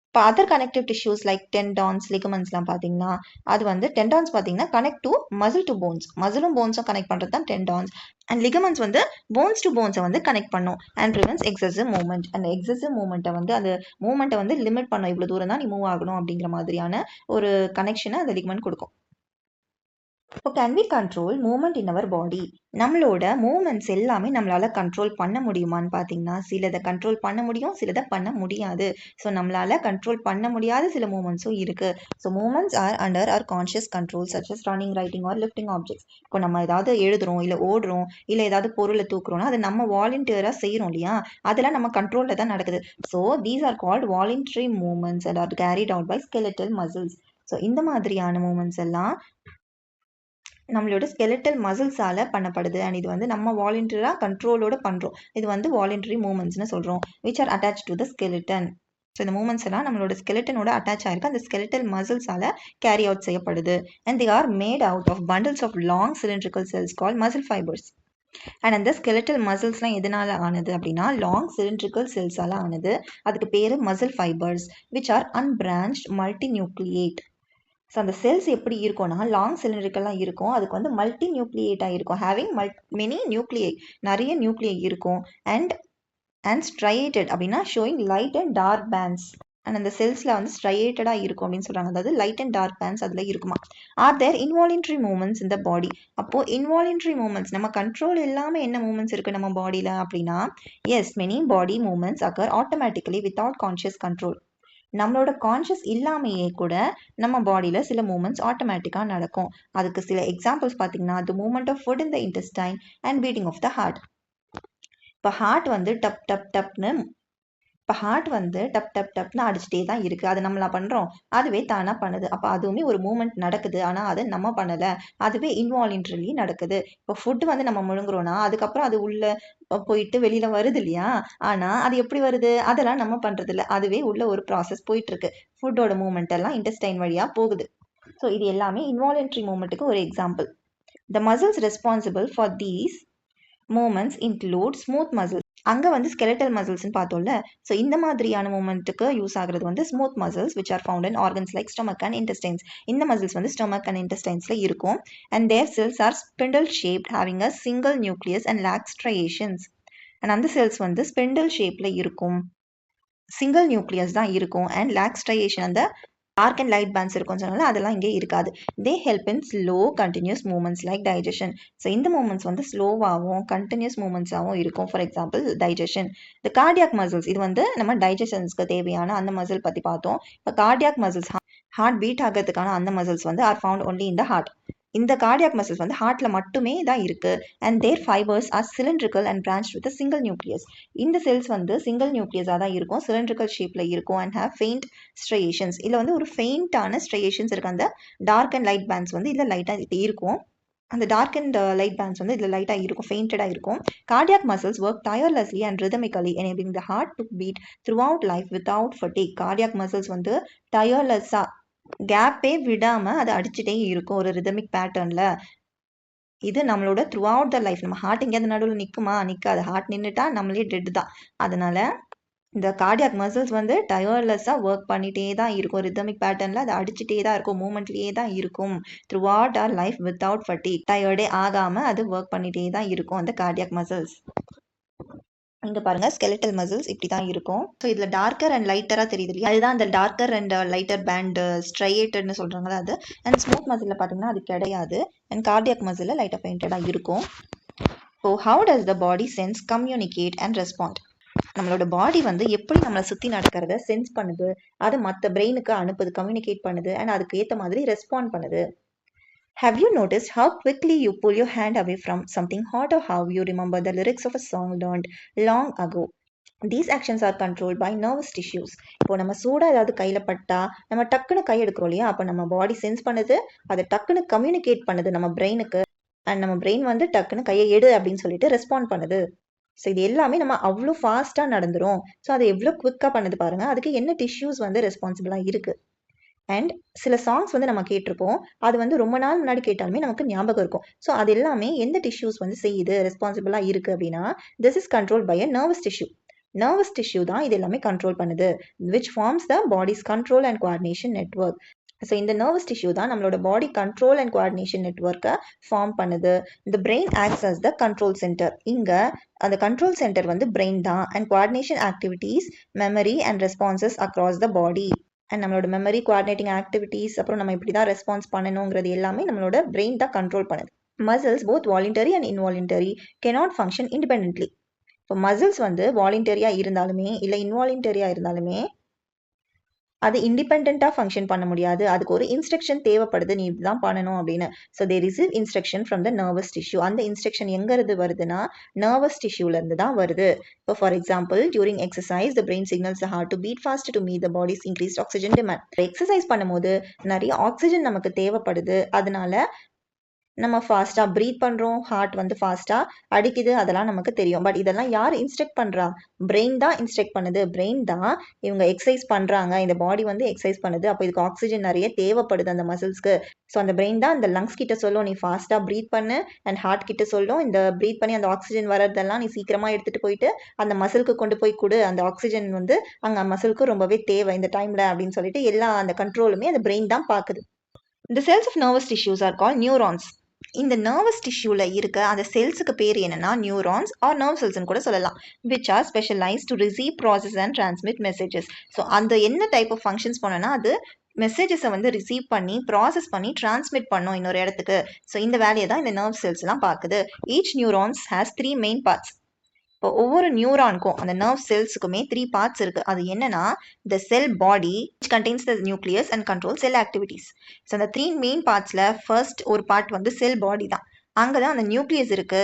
இப்போ other connective tissues like tendons, லிகமெண்ட்ஸ்லாம் பார்த்தீங்கன்னா அது வந்து டென்டான்ஸ் பார்த்தீங்கன்னா connect to muscle to bones, மசிலும் போன்ஸும் கனெக்ட் பண்ணுறது தான் டென்டான்ஸ். அண்ட் லிகமெண்ட்ஸ் வந்து போன்ஸ் டு போன்ஸை வந்து கனெக்ட் பண்ணும் அண்ட் ப்ரிவென்ட்ஸ் எக்ஸசிவ் மூவ்மெண்ட். அந்த எக்ஸசிவ் மூவ்மெண்ட்டை வந்து அந்த மூவ்மெண்ட்டை வந்து லிமிட் பண்ணும், இவ்வளோ தூரம் தான் நீ மூவ் ஆகணும் அப்படிங்கிற மாதிரியான ஒரு கனெக்ஷனை அந்த லிகமெண்ட் கொடுக்கும். இப்போ can we control movement in our body? நம்மளோட மூவ்மெண்ட்ஸ் எல்லாமே நம்மளால கண்ட்ரோல் பண்ண முடியுமான்னு பார்த்தீங்கன்னா சிலதை கண்ட்ரோல் பண்ண முடியும், சிலதை பண்ண முடியாது. ஸோ நம்மளால கண்ட்ரோல் பண்ண முடியாத சில மூவ்மெண்ட்ஸும் இருக்கு. So movements are under our conscious control such as running, writing or lifting objects. இப்போ நம்ம ஏதாவது எழுதுறோம், இல்லை ஓடுறோம், இல்லை ஏதாவது பொருளை தூக்குறோம்னா அது நம்ம வாலண்டியராக செய்கிறோம் இல்லையா, அதெல்லாம் நம்ம கண்ட்ரோலில் தான் நடக்குது. So these are called voluntary movements and are carried out by skeletal muscles. So இந்த மாதிரியான மூவ்மெண்ட்ஸ் எல்லாம் நம்மளோட ஸ்கெலெட்டல் மசில்ஸால பண்ணப்படுது அண்ட் இது வந்து நம்ம வாலண்டியரா கண்ட்ரோலோட பண்றோம். இது வந்து வாலண்டரி மூவ்மெண்ட்ஸ்னு சொல்றோம், which are attach to the skeleton. So இந்த மூவ்மெண்ட்ஸ் எல்லாம் நம்மளோட ஸ்கெலட்டனோட அட்டாச் ஆயிருக்கு, அந்த ஸ்கெலட்டல் மசில்ஸால கேரி அவுட் செய்யப்படுது. And they are made out of bundles of long cylindrical cells call muscle fibres. அண்ட் அந்த ஸ்கெலட்டல் மசில்ஸ்லாம் எதனால ஆனது அப்படின்னா லாங் சிலிண்ட்ரிக்கல் செல்ஸால ஆனது. அதுக்கு பேரு muscle fibres which are unbranched multinucleate. So அந்த செல்ஸ் எப்படி இருக்கும்னா லாங் சிலிண்டரிக்கெல்லாம் இருக்கும், அதுக்கு வந்து மல்டி நியூக்ளியேட்டாக இருக்கும், ஹேவிங் மெனி நியூக்ளியை, நிறைய நியூக்ளியை இருக்கும். அண்ட் ஸ்ட்ரையேட்டட் அப்படின்னா showing light and dark bands. And அந்த செல்ஸில் வந்து ஸ்ட்ரையேட்டடாக இருக்கும் அப்படின்னு சொல்கிறாங்க, அதாவது லைட் அண்ட் டார்க் பேண்ட்ஸ் அதில் இருக்குமா. ஆர் தேர் இன்வாலன்ட்ரி மூவ்மெண்ட்ஸ் இந்த பாடி? அப்போது இன்வாலன்ட்ரி மூவ்மெண்ட்ஸ் நம்ம கண்ட்ரோல் இல்லாமல் என்ன மூவ்மெண்ட்ஸ் இருக்குது நம்ம பாடியில் அப்படின்னா yes, many body movements occur automatically without conscious control. நம்மளோட கான்ஷியஸ் இல்லாமையே கூட நம்ம பாடியில் சில மூமெண்ட்ஸ் ஆட்டோமேட்டிக்காக நடக்கும். அதுக்கு சில எக்ஸாம்பிள்ஸ் பார்த்தீங்கன்னா the movement of food in the intestine and beating of the heart. இப்போ ஹார்ட் வந்து டப் டப் டப்னு அடிச்சுட்டே தான் இருக்குது, அது நம்மளா பண்ணுறோம், அதுவே தானாக பண்ணுது. அப்போ அதுவுமே ஒரு மூமெண்ட் நடக்குது, ஆனால் அதை நம்ம பண்ணலை, அதுவே இன்வாலன்ட்ரிலி நடக்குது. இப்போ ஃபுட்டு வந்து நம்ம முழுங்குறோன்னா அதுக்கப்புறம் அது உள்ள போயிட்டு வெளியில் வருது இல்லையா, ஆனால் அது எப்படி வருது, அதெல்லாம் நம்ம பண்ணுறது இல்லை, அதுவே உள்ள ஒரு ப்ராசஸ் போயிட்டுருக்கு, ஃபுட்டோட மூமெண்ட் எல்லாம் இன்டெஸ்டைன் வழியாக போகுது. ஸோ இது எல்லாமே இன்வாலன்ட்ரி மூமெண்ட்டுக்கு ஒரு example. The muscles responsible for these moments include smooth muscles. அங்கே வந்து ஸ்கெலட்டல் மசில்ஸ்னு பார்த்தோம்ல, ஸோ இந்த மாதிரியான மூமெண்ட்டுக்கு யூஸ் ஆகிறது வந்து smooth muscles which are found in organs like stomach and intestines. இந்த மசில்ஸ் வந்து ஸ்டொமக் அண்ட் இன்டெஸ்டைன்ஸில் இருக்கும். And their cells are spindle shaped having a single nucleus and lack striations. And அந்த செல்ஸ் வந்து ஸ்பிண்டில் ஷேப்பில் இருக்கும், சிங்கிள் நியூக்ளியஸ் தான் இருக்கும் அண்ட் லாக் ஸ்ட்ரையேஷன், அந்த டார்க் அண்ட் லைட் பேண்ட்ஸ் இருக்கும்னு சொன்னால அதெல்லாம் இங்கே இருக்காது. They help in slow continuous movements like digestion. So இந்த மூமெண்ட்ஸ் வந்து ஸ்லோவாகவும் கண்டினியூஸ் மூமெண்ட்ஸாகவும் இருக்கும். For example digestion. இந்த கார்டியாக் மசில்ஸ், இது வந்து நம்ம டைஜஷன்ஸ்க்கு தேவையான அந்த மசில் பற்றி பார்த்தோம். இப்போ கார்டியாக் மசில்ஸ், ஹார்ட் பீட் ஆகிறதுக்கான அந்த மசில்ஸ் வந்து are found only in the heart. இந்த கார்டியாக் மசில்ஸ் வந்து ஹார்ட்ல மட்டுமே தான் இருக்கு. And their fibres are cylindrical and branch with single nucleus. இந்த செல்ஸ் வந்து சிங்கிள் நியூக்ளியஸாக தான் இருக்கும், சிலிண்ட்ரிக்கல் ஷேப்ல இருக்கும் அண்ட் ஹேவ் ஃபெயிண்ட் ஸ்ட்ரையேஷன்ஸ். இதில் வந்து ஒரு ஃபெயிண்டான ஸ்ட்ரையேஷன்ஸ் இருக்கு. அந்த டார்க் அண்ட் லைட் பேண்ட்ஸ் வந்து இதில் லைட்டாக இருக்கும், அந்த டார்க் அண்ட் லைட் பேண்ட்ஸ் வந்து இதில் லைட்டாக இருக்கும், ஃபெயிண்டடாக இருக்கும். Cardiac muscles work tirelessly and rhythmically enabling the heart to beat throughout life without fatigue. Cardiac muscles வந்து டயர்லெஸ்ஸாக கேப்பே விடாமல் அது அடிச்சுட்டே இருக்கும் ஒரு ரிதமிக் பேட்டர்னில். இது நம்மளோட த்ரூ அவுட் த லைஃப். நம்ம ஹார்ட் எங்கேயாவது நடுவில் நிற்குமா, நிற்காது, ஹார்ட் நின்றுட்டா நம்மளே டெட் தான். அதனால இந்த கார்டியாக் மசில்ஸ் வந்து டயர்லெஸ்ஸாக ஒர்க் பண்ணிகிட்டே தான் இருக்கும், ரிதமிக் பேட்டர்னில் அது அடிச்சுட்டே தான் இருக்கும், மூமெண்ட்லேயே தான் இருக்கும் throughout our life without fatigue. டயர்டே ஆகாமல் அது ஒர்க் பண்ணிகிட்டே தான் இருக்கும் அந்த கார்டியாக் மசில்ஸ். இங்க பாருங்க skeletal muscles இப்படி தான் இருக்கும். ஸோ இதில் டார்க்கர் அண்ட் லைட்டராக தெரியுது இல்லையா, அதுதான் அந்த டார்க்கர் அண்ட் லைட்டர் பேண்ட் ஸ்ட்ரையேட்டட்னு சொல்கிறாங்களா அது. அண்ட் ஸ்மூத் மசிலில் பார்த்தீங்கன்னா அது கிடையாது. அண்ட் கார்டியாக் மசிலில் லைட்டாக பெயிண்டடாக இருக்கும். So how does the body sense, communicate and respond? நம்மளோட பாடி வந்து எப்படி நம்மளை சுற்றி நடக்கிறத சென்ஸ் பண்ணுது, அது மற்ற பிரெயினுக்கு அனுப்புது, கம்யூனிகேட் பண்ணுது, அண்ட் அதுக்கு ஏற்ற மாதிரி ரெஸ்பாண்ட் பண்ணுது. Have you noticed how quickly you pull your hand away from something hot, or how you remember the lyrics of a song learned long ago? These actions are controlled by nervous tissues. இப்போ நம்ம சூடாக ஏதாவது கையில் பட்டா நம்ம டக்குன்னு கை எடுக்கிறோம் இல்லையா, அப்போ நம்ம பாடி சென்ஸ் பண்ணுது, அதை டக்குன்னு கம்யூனிகேட் பண்ணுது நம்ம பிரெயினுக்கு. அண்ட் நம்ம பிரெயின் வந்து டக்குன்னு கையை எடு அப்படின்னு சொல்லிட்டு ரெஸ்பாண்ட் பண்ணுது. ஸோ இது எல்லாமே நம்ம அவ்வளோ ஃபாஸ்ட்டாக நடந்துரும். ஸோ அதை எவ்வளோ குவிக்காக பண்ணுது பாருங்கள். அதுக்கு என்ன டிஷ்யூஸ் வந்து ரெஸ்பான்சிபிளாக இருக்குது. அண்ட் சில சாங்ஸ் வந்து நம்ம கேட்டிருப்போம், அது வந்து ரொம்ப நாள் முன்னாடி கேட்டாலுமே நமக்கு ஞாபகம் இருக்கும். ஸோ அது எல்லாமே எந்த டிஷ்யூஸ் வந்து செய்யுது, ரெஸ்பான்சிபிளாக இருக்குது அப்படின்னா, this is control by a nervous tissue. Nervous tissue தான் இது எல்லாமே கண்ட்ரோல் பண்ணுது, which forms the body's control and coordination network. So இந்த நர்வஸ் டிஷ்யூ தான் நம்மளோட பாடி கண்ட்ரோல் அண்ட் கோஆர்டினேஷன் நெட்வொர்க்கை ஃபார்ம் பண்ணுது. இந்த brain acts as the control centre. இங்கே அந்த கண்ட்ரோல் சென்டர் வந்து பிரெயின் தான். And coordination activities, memory and responses across the body. And நம்மளோட மெமரி, கோஆர்டினேட்டிங் ஆக்டிவிட்டீஸ், அப்புறம் நம்ம இப்படி தான் ரெஸ்பான்ஸ் பண்ணணுங்கிறது எல்லாமே நம்மளோட பிரெயின் தான் கண்ட்ரோல் பண்ணுது. Muscles both voluntary and involuntary cannot function independently. இப்போ மசில்ஸ் வந்து வாலண்டரியாக இருந்தாலுமே இல்லை இன்வாலண்டரியாக இருந்தாலுமே அது இண்டிபெண்ட்டாக ஃபங்க்ஷன் பண்ண முடியாது. அதுக்கு ஒரு இன்ஸ்ட்ரக்ஷன் தேவைப்படுது, நீ இதுதான் பண்ணணும் அப்படின்னு. So they receive instruction from the nervous tissue. அந்த இன்ஸ்ட்ரக்ஷன் எங்கேருந்து வருதுன்னா நர்வஸ் டிஷ்யூலேருந்து தான் வருது. இப்போ for example, during exercise the brain signals the heart to beat fast to meet the body's increased oxygen demand. Exercise பண்ணும்போது நிறைய ஆக்சிஜன் நமக்கு தேவைப்படுது, அதனால நம்ம ஃபாஸ்ட்டாக ப்ரீத் பண்ணுறோம், ஹார்ட் வந்து ஃபாஸ்ட்டாக அடிக்குது, அதெல்லாம் நமக்கு தெரியும். பட் இதெல்லாம் யார் இன்ஸ்ட்ரக்ட் பண்ணுறா? பிரெயின் தான் இன்ஸ்ட்ரக்ட் பண்ணுது. பிரெயின் தான் இவங்க எக்ஸசைஸ் பண்ணுறாங்க, இந்த பாடி வந்து எக்ஸசைஸ் பண்ணுது, அப்போ இதுக்கு ஆக்சிஜன் நிறைய தேவைப்படுது அந்த மசில்ஸ்க்கு. ஸோ அந்த பிரெயின் தான் இந்த லங்ஸ் கிட்ட சொல்லும், நீ ஃபாஸ்ட்டாக ப்ரீத் பண்ணு, அண்ட் ஹார்ட் கிட்ட சொல்லும், இந்த ப்ரீத் பண்ணி அந்த ஆக்சிஜன் வரதெல்லாம் நீ சீக்கிரமாக எடுத்துகிட்டு போயிட்டு அந்த மசிலுக்கு கொண்டு போய் கொடு, அந்த ஆக்சிஜன் வந்து அங்கே மசிலுக்கு ரொம்பவே தேவை இந்த டைமில் அப்படின்னு சொல்லிட்டு எல்லா அந்த கண்ட்ரோலுமே அந்த பிரெயின் தான் பார்க்குது. The cells of nervous tissues are called neurons. இந்த நர்வஸ் டிஷ்யூல இருக்க அந்த செல்ஸுக்கு பேர் என்னன்னா நியூரான்ஸ் ஆர் நர்வ் செல்ஸ்னு கூட சொல்லலாம். Which are specialised to receive, process and transmit messages. So அந்த என்ன டைப் ஆஃப் ஃபங்க்ஷன்ஸ் பண்ணோன்னா அது மெசேஜஸை வந்து ரிசீவ் பண்ணி ப்ராசஸ் பண்ணி டிரான்ஸ்மிட் பண்ணும் இன்னொரு இடத்துக்கு. ஸோ இந்த வேலையை தான் இந்த நர்வ் செல்ஸ்லாம் பார்க்குது. Each neurons has 3 main parts. இப்போ ஒவ்வொரு நியூரானுக்கும் அந்த நர்வ் செல்ஸுக்குமே 3 பார்ட்ஸ் இருக்கு. அது என்னன்னா the cell body which contains the nucleus and controls cell activities. So அந்த 3 மெயின் பார்ட்ஸ்ல ஃபர்ஸ்ட் ஒரு பார்ட் வந்து செல் பாடி தான். அங்கே தான் அந்த நியூக்ளியஸ் இருக்கு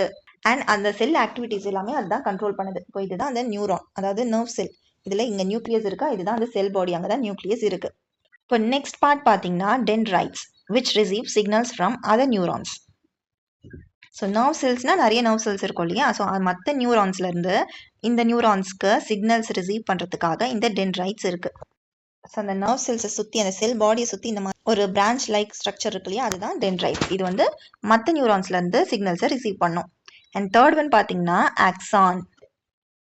அண்ட் அந்த செல் ஆக்டிவிட்டிஸ் எல்லாமே அதுதான் கண்ட்ரோல் பண்ணுது. இப்போ இதுதான் அந்த நியூரான், அதாவது நர்வ் செல். இதில் இங்கே நியூக்ளியஸ் இருக்கா, இதுதான் அந்த செல் பாடி, அங்கே தான் நியூக்ளியஸ் இருக்கு. இப்போ நெக்ஸ்ட் பார்ட் பார்த்தீங்கன்னா dendrites which receive signals from other neurons. So nerve செல்ஸ்னால் நிறைய நர்வ் செல்ஸ் இருக்கும் இல்லையா, ஸோ மற்ற நியூரான்ஸ்லேருந்து இந்த நியூரான்ஸ்க்கு சிக்னல்ஸ் ரிசீவ் பண்ணுறதுக்காக இந்த டென்ட்ரைட்ஸ் இருக்குது. ஸோ அந்த நர்வ் செல்ஸை சுற்றி அந்த செல் பாடியை சுற்றி இந்த மாதிரி ஒரு பிரான்ச் லைக் ஸ்ட்ரக்சர் இருக்கு இல்லையா, அதுதான் டென்ட்ரைட்ஸ். இது வந்து மற்ற நியூரான்ஸ்லேருந்து சிக்னல்ஸை ரிசீவ் பண்ணும். அண்ட் தேர்ட் ஒன் பார்த்தீங்கன்னா ஆக்சான்.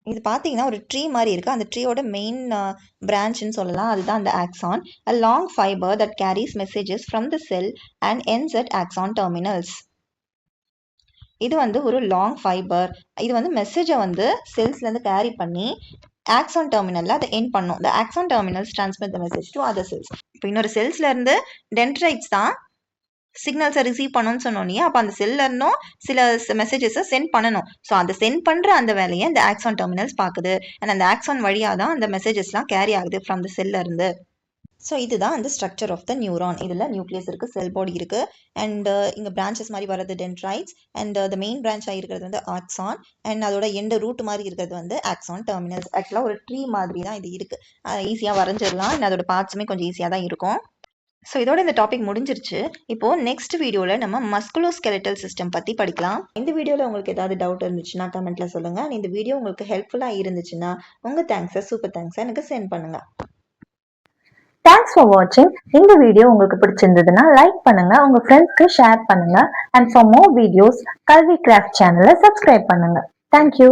இது பார்த்தீங்கன்னா ஒரு ட்ரீ மாதிரி இருக்குது, அந்த ட்ரீயோட மெயின் பிரான்ச்னு சொல்லலாம், அதுதான் அந்த axon. A long fibre that carries messages from the sell and ends at axon terminals. இது வந்து ஒரு லாங் ஃபைபர். இது வந்து மெசேஜை வந்து செல்ஸ்லேருந்து கேரி பண்ணி ஆக்சான் டெர்மினலில் அதை எண்ட் பண்ணும். The axon terminals transmit the message to other cells. இப்போ இன்னொரு செல்ஸ்லேருந்து டென்ட்ரைட்ஸ் தான் சிக்னல்ஸை ரிசீவ் பண்ணணும்னு சொன்னோன்னே, அப்போ அந்த செல்லேருந்தும் சில மெசேஜஸை சென்ட் பண்ணணும். ஸோ அதை சென்ட் பண்ணுற அந்த வேலையை இந்த ஆக்சான் டெர்மினல்ஸ் பார்க்குது. அண்ட் அந்த ஆக்சான் வழியாக தான் அந்த மெசேஜஸ்லாம் கேரி ஆகுது ஃப்ரம் த செல்லேருந்து. ஸோ இதுதான் அந்த ஸ்ட்ரக்சர் ஆஃப் த நியூரான். இதில் நியூக்ளியஸ் இருக்குது, செல் பாடி இருக்குது, அண்ட் இங்கே பிரான்ச்சஸ் மாதிரி வர்றது டென்ட்ரைட்ஸ், அண்ட் த மெயின் பிரான்ச்சாக இருக்கிறது வந்து ஆக்சான், அண்ட் அதோட எண்டு ரூட் மாதிரி இருக்கிறது வந்து ஆக்சான் டெர்மினல்ஸ். ஆக்சுவலாக ஒரு ட்ரீ மாதிரி தான் இது இருக்குது, ஈஸியாக வரைஞ்சிடலாம், அண்ட் அதோட பார்ட்ஸுமே கொஞ்சம் ஈஸியாக தான் இருக்கும். ஸோ இதோட இந்த டாபிக் முடிஞ்சிருச்சு. இப்போது நெக்ஸ்ட் வீடியோவில் நம்ம மஸ்குலோஸ்கெலட்டல் சிஸ்டம் பற்றி படிக்கலாம். இந்த வீடியோவில் உங்களுக்கு ஏதாவது டவுட் இருந்துச்சுன்னா கமெண்ட்டில் சொல்லுங்கள். இந்த வீடியோ உங்களுக்கு ஹெல்ப்ஃபுல்லாக இருந்துச்சுன்னா உங்கள் தேங்க்ஸை, சூப்பர் தேங்க்ஸை எனக்கு சென்ட் பண்ணுங்கள். தேங்க்ஸ் ஃபார் வாட்சிங். இந்த வீடியோ உங்களுக்கு பிடிச்சிருந்ததுன்னா லைக் பண்ணுங்க, உங்க ஃப்ரெண்ட்ஸ்க்கு ஷேர் பண்ணுங்க, அண்ட் ஃபார் மோர் வீடியோஸ் கல்வி கிராஃப்ட் சேனலை சப்ஸ்கிரைப் பண்ணுங்க. தேங்க்யூ.